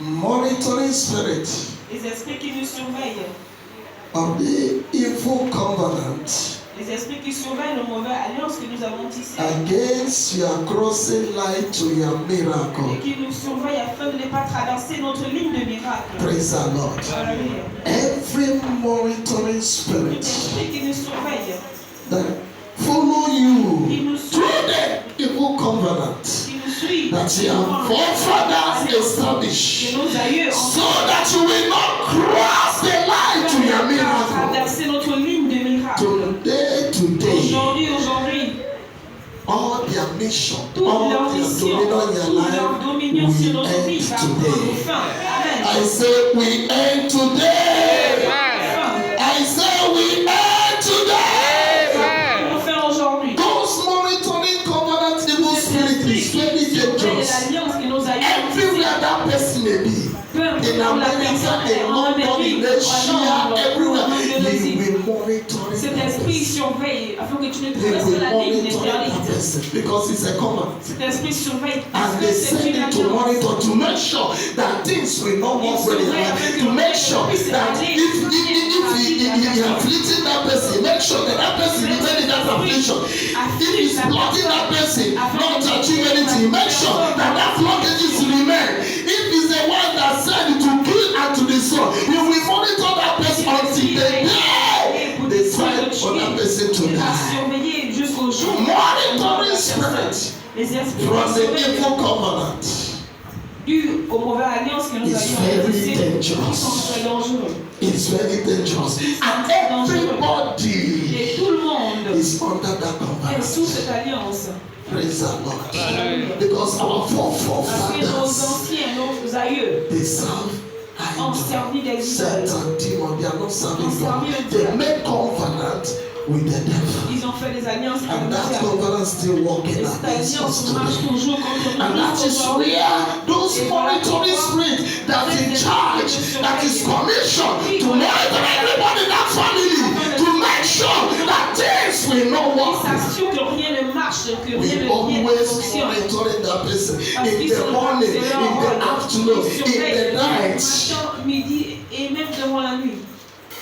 monitoring spirit Les esprits qui nous surveillent. of the evil covenant Les esprits qui surveillent la mauvaise alliance que nous avons tissée. against your crossing line to your miracle. Et qui nous surveillent afin de ne pas traverser notre ligne de miracle. Praise the Lord. Alléluia. Every monitoring Tout spirit esprit qui nous surveille, that follow you qui nous through suit, the evil covenant qui nous suit, that your forefathers established, que nos aïeux so ont that you will not cross the line to your miracle. traversé notre ligne de miracle. Today, Aujourd'hui, all their mission, toute all leur their mission, dominion in your toute leur life dominion sur will notre vie end va prendre today. fin. Amen. I say we end today. I say we end today. On fait aujourd'hui. Those monitoring covenant evil spirit is very dangerous. L'alliance que nos aïeux ont Everywhere that person may be, peu importe in où la America, personne est, in en London, Amérique, in Asia, en everywhere, Indonésie. he will monitor Cet that esprit person. surveille afin que tu ne He traverses will la ligne monitor that interdite. person because it's a covenant. Cet esprit surveille parce And que they c'est send une him to alliance. monitor to make sure that things will not work well in life. To make sure that if he afflicting that person, make sure that that person remain in that affliction. If he's blocking that person not to achieve anything, make sure that that blockages remain. If he's the one that said to kill and to destroy, he will monitor that person until the day they decide for that person to Il va die. surveiller jusqu'au jour Monitoring spirit les esprits from the surveillent evil covenant dû aux mauvaises alliances que nous It's avions very tissées, dangerous. qui sont très dangereux. is very dangerous. And everybody Et tout le monde is under that est sous covenant. cette alliance. Praise the Lord. Alléluia. Because our Parce que nos forefathers, anciens, nos aïeux, they serve ont servi des idols. idoles. Certain demons, they are not serving Ont servi God. le They diable. make covenant with the devil. Ils ont fait des alliances avec And le that diable. covenant still working Et cette against us alliance marche today. toujours contre nous. And that is where those monitoring spirit that is in charge, that is commissioned to monitor everybody in that family, to make sure that things will not Ils work. s'assurent que rien ne marche, que rien We ne always fonctionne. monitoring that person Parce in qu'ils the sont morning, c'est leur in the rôle. afternoon, Ils in surveillent the le night, matin, midi et même durant la nuit,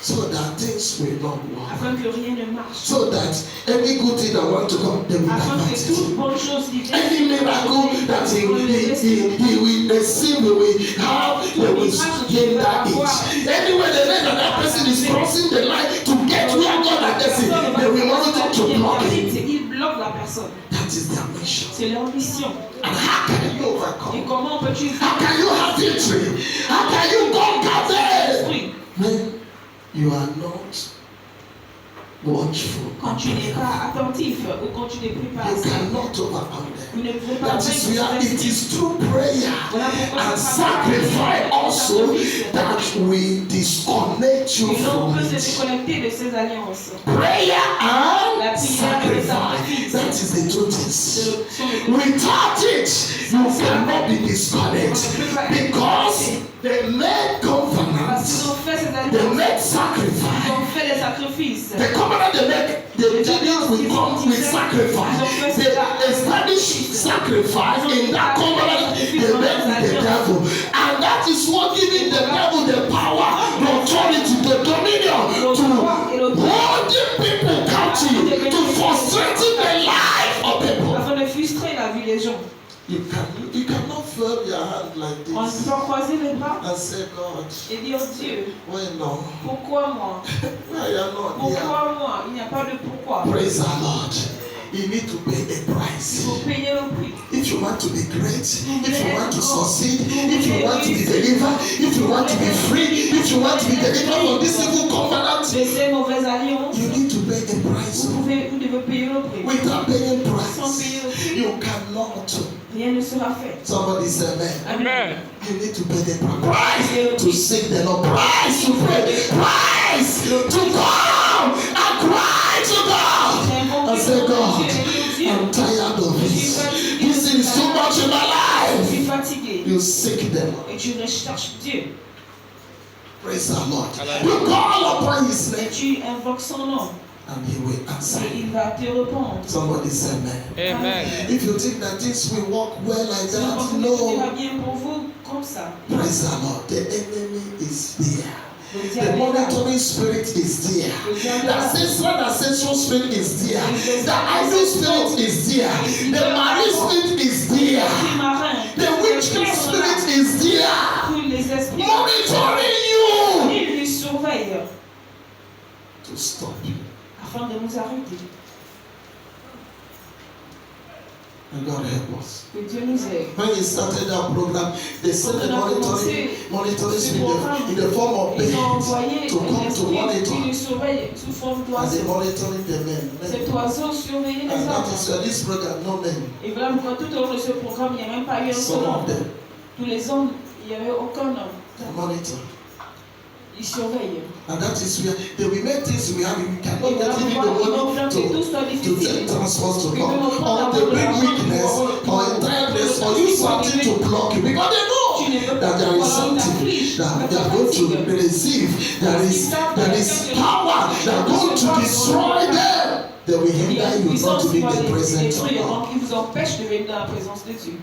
so that things will not work. afin que rien ne marche. So that any good thing that want to come, they will Afin divert que toute it. bonne chose qui vient, Any miracle that he will receive, they will have, they will hinder it. Anyway, they know that that person is crossing the line to get where God has destined, they will monitor to block it. ils bloquent la personne. That is their mission. C'est leur mission. And how can you Et overcome? comment peux-tu How can you have victory? How can you conquer them? esprit When you are not watchful, quand tu n'es pas attentif ou quand tu n'es plus pas you assez? cannot overcome them. Vous ne pouvez pas That is vaincre where ces it esprits. is through prayer Voilà pourquoi and c'est par sacrifice la also prière, that we disconnect you et l'on from peut se it. déconnecter de ces alliances. Prayer and La prière et le sacrifice. sacrifice. That is the two things. Sont les- Without it, you cannot be disconnected because they made Parce qu'ils covenant, ont fait ces they alliances, made ils sacrifice. ont fait des sacrifices. The covenant they make, the Judeans will come with sacrifice. They establish sacrifice in that covenant they made with the devil. And that is what giving the devil the power, the authority, the dominion to hold the people captive, to frustrate the life of people. Afin de frustrer la vie des gens. You cannot fold your hand like On this peut croiser les bras and say, God, et dire Dieu, why no? pourquoi moi? Why you are not here? Pourquoi moi? Il n'y a pas de pourquoi. Praise the Lord. You need to pay a Il price. faut payer le prix. If you want to be great, if you want to succeed, if you want to be delivered, if you want to be free, if you want to be delivered from this evil covenant, De ces mauvaises alliances, you need to pay a price. vous devez payer le prix. Without paying Sans price, payer le prix, you cannot. rien ne sera fait. Somebody say amen. Amen. You need to pay the price to seek the Lord, price to pray, price to come and cry to God and say, God, I'm tired of this. This is too much in my Je life. suis fatigué. You seek the Lord. Et tu recherches Dieu. Praise the Lord. You call upon His Et name tu invoques son nom. and He will answer. Et il va te répondre. Somebody say amen. Amen. If you think that things will work well like Si vous that, pensez que tout ira no. bien pour vous, comme ça. Praise the Lord. The enemy is there. Le The diable est là. monitoring spirit is there. Le diable est The là. ancestral spirit is there. The idol spirit is there. The marine spirit is there. L'esprit marin. The witchcraft spirit is there. Tous les esprits. Monitoring you Il les surveille to stop you. afin de nous arrêter. And God help us. Que Dieu nous aide. When he started that program, they sent the monitoring Ce spirit programme, in the form of ils ont birds envoyé to un come to esprit qui monitor. nous surveille sous forme And they d'oiseau. monitoring the men. Cet oiseau surveillait les And that hommes. is why this program, no men. Et voilà pourquoi tout au long de ce programme, il n'y a même pas eu un seul Some of homme. them Tous les hommes, il n'y avait aucun homme. they monitor. Ils surveillent. And that is where they will make things we have. We Et cannot voilà get even pourquoi the ils vont money faire que tout soit to difficile. take transport to Ils come. vont prendre Or la they bonne bring argent weakness or tiredness or use something to block you because they know that there is something that they are going to receive. There is power that are going to destroy them. They will Il y a hinder une you not puissance to be qui va in the les presence of détruire, God. donc qui vous empêche de venir dans la présence de Dieu.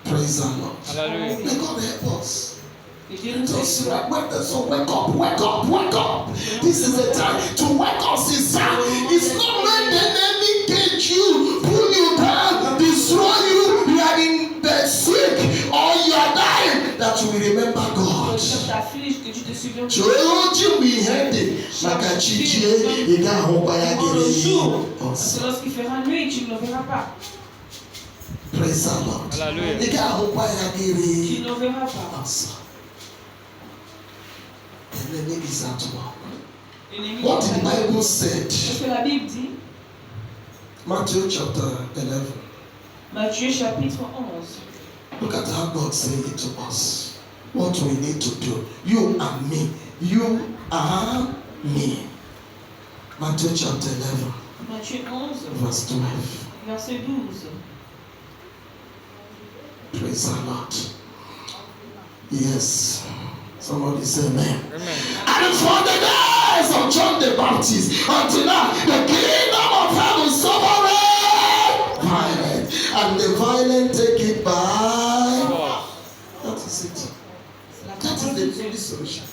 Praise the Lord. Hallelujah. May God help us. Que Dieu nous Just aide. so wake up, wake up, wake up. This is the time to wake up, sister. It's not when the enemy get you, pull you down, destroy you, you are in the sick or you are dying that you will remember God. Quand t'affliges, que tu te souviens de Choji mihende makachichie ega hobaya pendant le jour. gere. Parce que lorsqu'il fera nuit, tu ne le verras pas. Praise the Lord. Hallelujah. Ega hobaya Tu gere. ne le verras pas. The enemy is at work. L'ennemi What est the là. Bible said. Ce que la Bible dit, Matthew chapter 11. Matthieu chapitre 11. Look at how God said it to us. What we need to do. You and me. You are me. Matthew chapter 11, Matthieu 11, verse 12. verset 12. Praise the Lord. Yes. Somebody say amen. Amen. And from the days of John the Baptist until now, the kingdom of heaven suffereth violent, and the violent take it by. That is it. That is the only solution.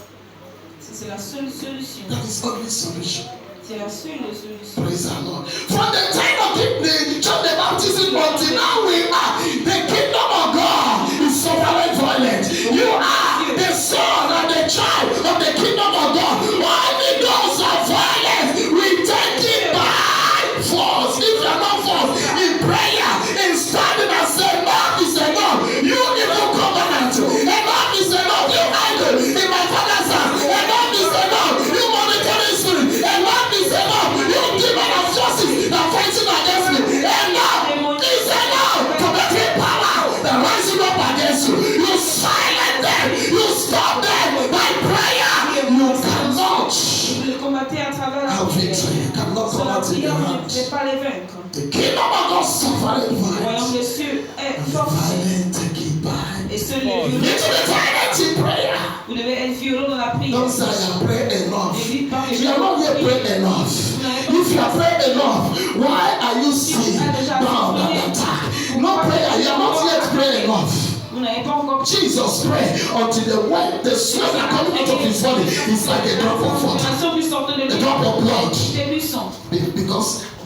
C'est la seule solution. That is only solution. C'est la seule solution. Praise the Lord. From the time of the John the Baptist until now, we are the kingdom of God is suffering violent. You are the son and the child of the kingdom of God. Only those are violent. We take it by force. If you are not forced in prayer, in standing and saying, enough is enough. You evil covenant. Enough is enough. You idol in my father's house. Enough is enough. You monitoring spirit. Enough is enough. You demon of forces that fighting against me. Enough is enough. Combating power that rising up against you. You silence them. You stop them by prayer. You cannot Le combattre à travers la have prière. victory. You cannot Sans come la out in prière, your vous ne hands. pouvez pas les vaincre. The kingdom of God suffered Le royaume violence. des cieux est And the forcé. violent take it by. Et seuls les You violents, need to be violent in prayer. vous devez être violent dans la prière. Don't say I have prayed enough. Ne dites pas que If you are not yet prayed enough, if you have prayed enough, why are you still bound and attacked? No prayer, you have not yet prayed enough. Vous n'avez pas encore Jesus prayed until the sweat that coming out of his body is like a drop of water, a drop of blood.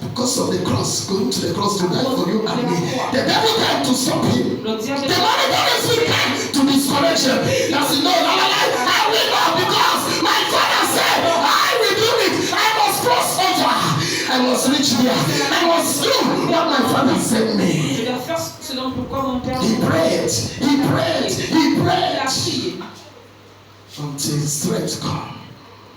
Because of the cross, going to the cross to die for you and me. The devil came to stop him. The monitoring spirit came to discourage him. That's no, I will not, because my father said, I will do it. I must cross over. I must reach there. I must do what my father sent me. Je dois faire ce dont pourquoi mon père He prayed. He prayed. He il a prayed prié until his strength come.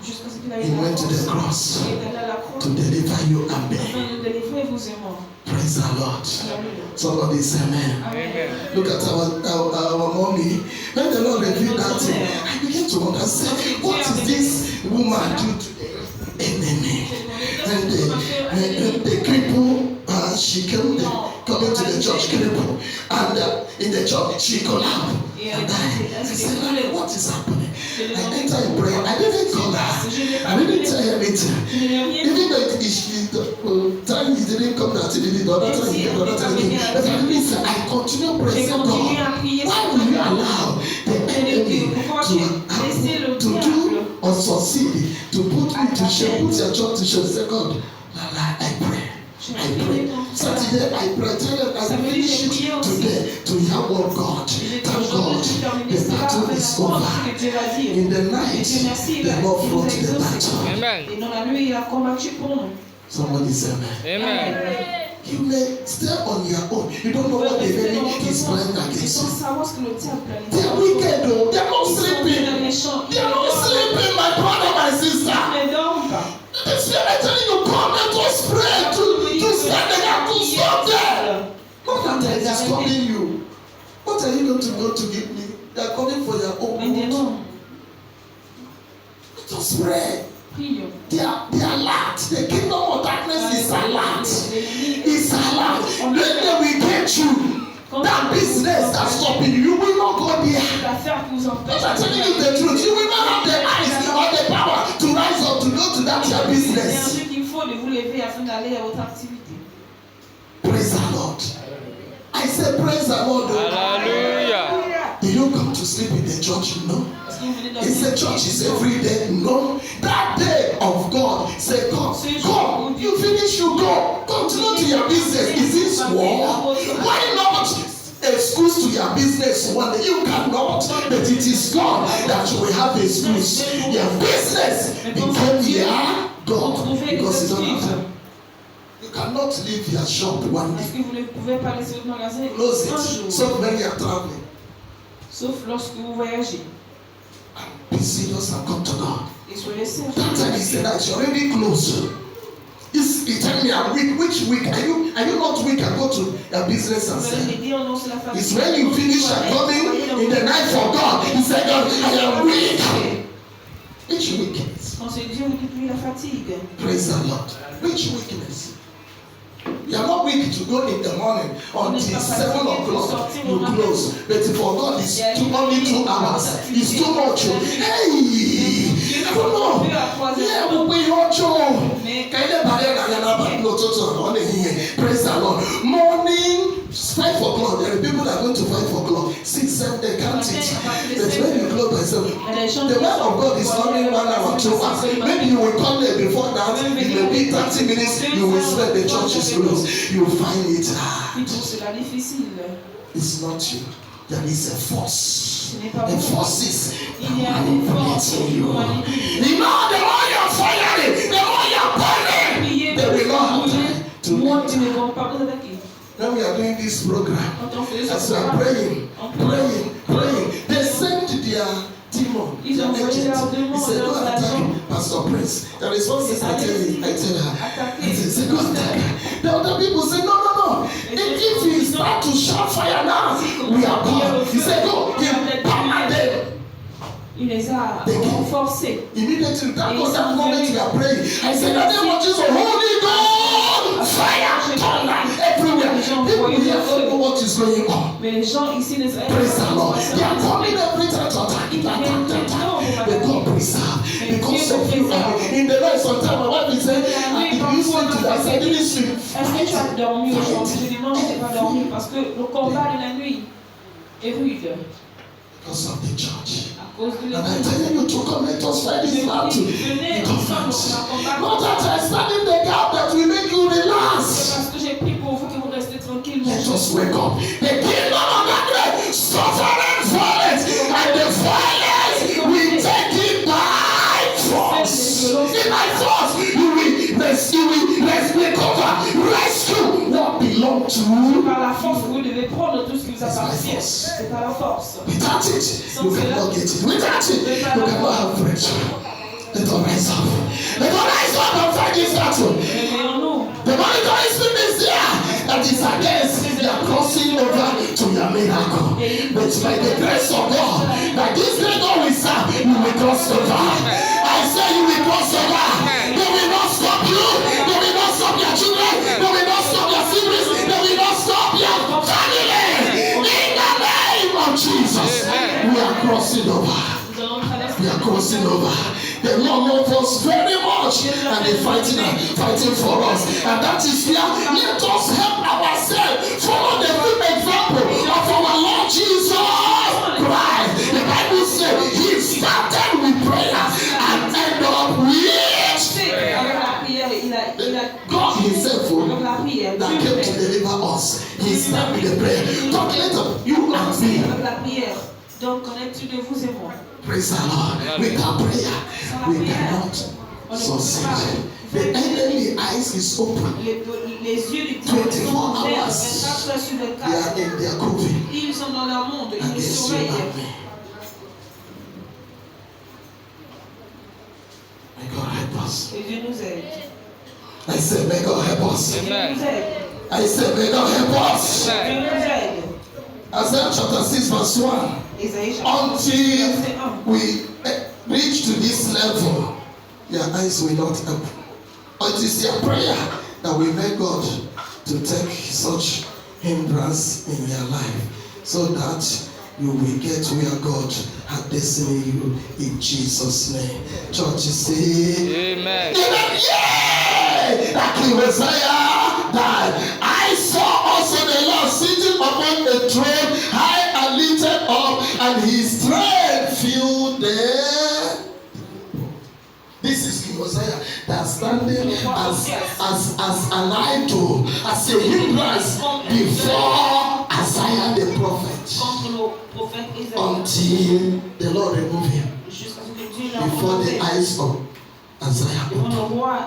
jusqu'à ce qu'il a He eu la went to the force. cross Il est allé à la croix to deliver you and me. afin de délivrer vous et moi. Praise the Lord. Alléluia. Somebody say amen. Amen. Look at our mommy. When the Lord revealed that thing, I began to understand what is this woman do to the enemy. And the cripple, she came coming to the church, cripple, and in the church she collapsed and died. I said, what is happening? I entered in prayer. I didn't call her. I didn't tell her anything. Even though the time he didn't come that he did it, the other time he did, the other time he did. But I didn't say, I continue praising God. Why will you allow the succeed, to put me to shame, put your church to shame. Say, God, I pray. Saturday, I pray. Tell them I finish it today to hear what God. Thank God. The battle is over. In the night, the Lord fought the battle. Amen. Somebody say amen. You may stay on your own. You don't know what the enemy is planning against you. They are wicked though. They are not sleeping. They are not sleeping, my brother, my sister. The Spirit telling you, come, let us pray to stand there, to stop them. Not that they are calling you. What are you going to go to give me? They are calling for your own good. Let us pray. They are alert. The kingdom of darkness is alert. It's alert. When they will get you, that business that's stopping you, you will not go there. But I'm telling you the truth, you will not have the eyes or the power to rise up to go to that your business. Praise the Lord. I say praise the Lord. Hallelujah. You don't come to sleep in the church, you know. It's a church, it's every day. No, that day of God, say, come, you finish, you go. Continue to your business. Is this war? Why not excuse to your business one day? You cannot, but it is God that you will have excuse. Your business became your God because it's not happen. You cannot leave your shop one day. Close it. So many are traveling. Sauf lorsque vous voyagez. Be serious and come to God. Et soyez sérieux. That time is that it's already close. He tell me I'm weak. Which week? Are you not weak and go to your business and say? It's when you finish and coming in the night for God. He said, God, I am weak. Which weakness? Praise the Lord. Which weakness? You are not weak to go in the morning until 7 o'clock you close. But for God it's only 2 hours. It's too much. Hey! I don't know. Yeah, we want you. Praise the Lord. Morning 5 o'clock. There are people that go to 5 o'clock. 6, 7, they can't eat. But when you close by 7, the word of God is only 1 hour, 2 hours. Maybe you will come there before that. It will be 30 minutes. You will sweat. The church is closed. You will find it hard. It's not you. There is a force. The forces manipulating you. You know, the more you're firing, the more you're burning. They will not have time to. When we are doing this program, as we are praying, they send their demon, their agent. He said, go and attack Pastor Prince. There is one thing I tell her. He said, go and attack her. The other people say, no. If he start to shout fire now, we are gone. He said, go, he power them. Il les a renforcés. Immediately, that moment you are praying. I said, the name of Jesus, Holy God, fire, thunder, everywhere. People here don't know what is going on. Praise the Lord. They are coming every time to attack. They come preserve because of you. In the night, sometimes my wife is saying, if you sleep to that, I didn't sleep. Est-ce que tu as dormi aujourd'hui? Je dis non, je n'ai pas dormi parce que le combat de la nuit est rude. Because of the church. And I'm telling you to come, let us fight this battle. Not that I stand in the gap that will make you relax. Let us wake up. The kingdom of darkness suffering violence, and the violence will take it by force. In my force, you will recover, rescue what belongs to you. Par la force, vous devez prendre tout ce qui vous appartient. C'est par la force. Without it, you cannot get it. Without it, you cannot have breakthrough. Let us rise up. Let us rise up and fight this battle. The monitoring spirit is there that is against their crossing over to your miracle. But by the grace of God, by this great God we serve, you will cross over. I say you will cross over. They will not stop you. They will not stop your children. They will not stop your siblings. They will not stop your family. In the name of Jesus, we are crossing over. We are crossing over. The Lord loves us very much and they're fighting for us. And that is where let us help ourselves. Follow the good example of our Lord Jesus Christ. The Bible says he started with prayer and prayer. Talk later. You and Commencez me. avec la prière. Donc, connectez de vous et moi. Praise the Lord. Without prayer, we cannot succeed. The enemy eyes is open. Les yeux du diable sont ouverts 24 heures sur They 24. are in their covering Ils sont dans leur monde, ils nous against you surveillent. and me. May God help us. Et Dieu nous aide. I said, may God help us. Dieu nous aide. I said, may God help us. Dieu nous aide. Isaiah chapter 6 verse 1. Isaïe chapitre Until verset 1. we reach to this level, your eyes will not open. It is your prayer that will make God to take such hindrance in your life, so that you will get where God has destined you in Jesus' name. Church, say, Amen. yay! That King Uzziah died. I saw also the Lord sitting upon a throne, high and lifted up, and his train filled the. This is King Uzziah that's standing as an idol, as a hindrance before Isaiah the prophet, Contre le prophète Isaïe. until the Lord remove him Jusqu'à ce que Dieu l'a before the enlevé eyes of Isaiah. devant le roi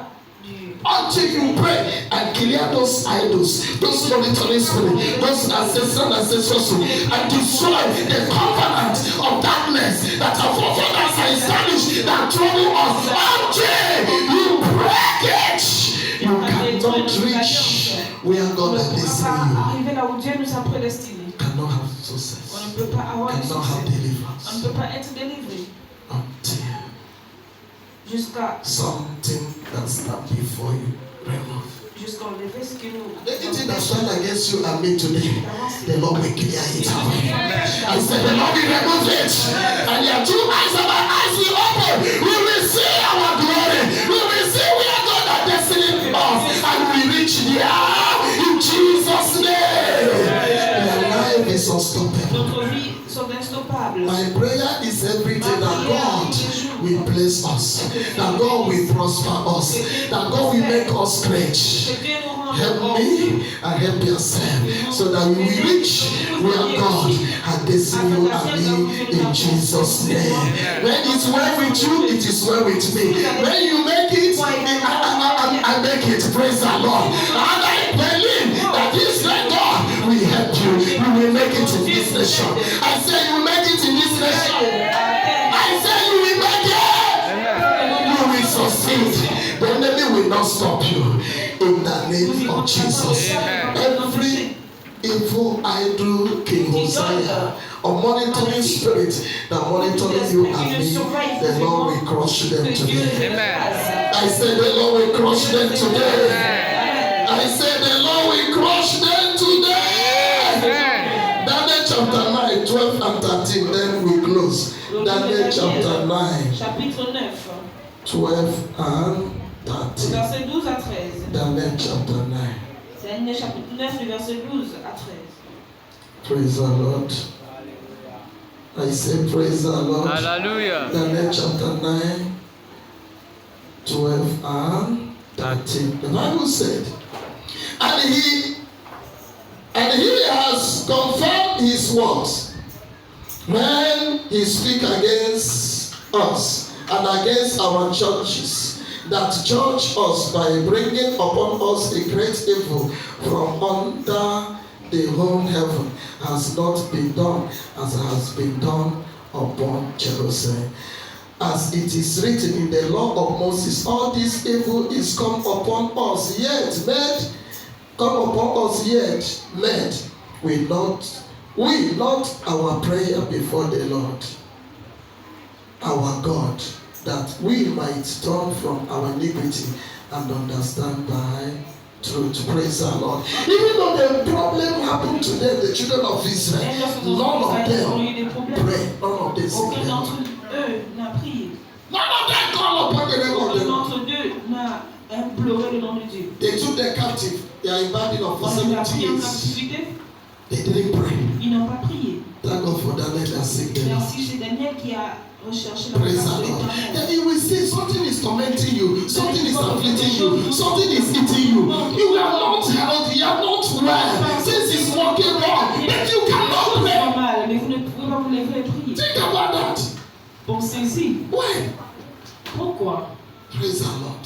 du. Until you pray and clear those idols, those monitoring spirits, those ancestral and destroy the covenant of darkness that our forefathers are established that trouble us. Until you break it, you cannot reach where God has On ne peut pas destined you. arriver là où Dieu nous a prédestinés. You cannot have On success. ne peut pas avoir You de cannot have succès. On ne deliverance peut pas être délivré until jusqu'à something that stands before you remove. jusqu'à enlever ce que nous. Anything that stand against you and me today, the Lord will clear it away. I said, the Lord will remove it. And your two eyes of our eyes will open. We will see our glory. We will see where God has destined us. And we reach there in Jesus' name. Your life is unstoppable. Notre vie sont instoppables. My prayer is every day that God will bless us, that God will prosper us, that God will make us great. Que Dieu nous rende Help heureux. me and help yourself, so that we will reach where God has destined you and me in Jesus' name. When it's well with you, it is well with me. When you make it, I make it. Praise the Lord. And I believe that this great God will help you. You will make it in this nation. I say you will make it in this nation. I say you will make it. You will succeed. The enemy will not stop you. In the name of Jesus. Every evil idol, King Uzziah, or monitoring spirit that monitoring you and me, the Lord will crush them today. Amen. I said the Lord will crush them today. I said the Lord will crush them today. Daniel chapter 9, 12 and 13, then we close. Daniel chapter 9, Chapitre 9. 12 and 13. Verset 12 à 13. Daniel chapter 9. Daniel chapitre 9, le verset 12 à 13. Praise the Lord. I say praise the Lord. Hallelujah. Daniel chapter 9, 12 and 13. The Bible said, and he has confirmed his words when he speak against us and against our churches, that judge us by bringing upon us a great evil from under the whole heaven, has not been done as has been done upon Jerusalem. As it is written in the law of Moses, all this evil is come upon us, yet made we not our prayer before the Lord our God, that we might turn from our iniquity and understand by truth. Praise the Lord. Even though the problem happened to them, the children of Israel, none of them prayed. None of them Aucun said d'entre eux n'a prié. none of them called upon the name of Aucun the Lord. d'entre eux n'a imploré le nom de Dieu. They took them captive. They are in Babylon for On les a 70 pris en years. captivité. They didn't pray. Ils n'ont pas prié. Thank God for Daniel that seek the Lord. Merci, c'est Daniel qui a recherché la Praise face the de Lord. l'Éternel. Then you will see something is tormenting you, something is afflicting you, something is eating you. You are not healthy, you are not well. Since it's working wrong, but you cannot C'est pray. normal, mais vous ne pouvez pas vous lever et prier. Think about that. Pensez-y. Why? Pourquoi? Praise the Lord.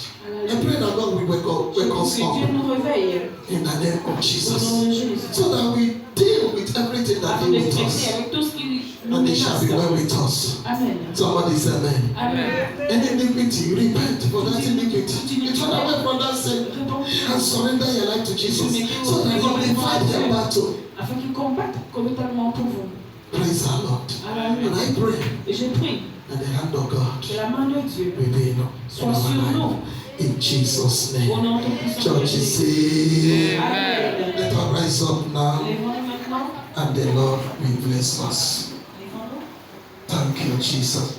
I pray that God will wake us Que Dieu up nous réveille in the name of au nom Jesus, de Jésus. so that we deal with everything that Afin is de with traiter us, avec tout ce qui nous and it shall be menace. well with us. Amen. Somebody say amen. Amen. Any iniquity, repent for that iniquity. You turn away from that sin and surrender your life to Jesus, so that He will fight the battle. Afin qu'il combatte complètement pour vous. Praise the Lord. Amen. And I pray Et je prie that the hand of God que la main de Dieu will be in soit sur our nous. life. In Jesus' Au name. nom de puissant de Church, Jésus. say, Amen. let us rise up now, Lèvons-nous maintenant. and the Lord will bless us. Lèvons-nous. Thank you, Jesus.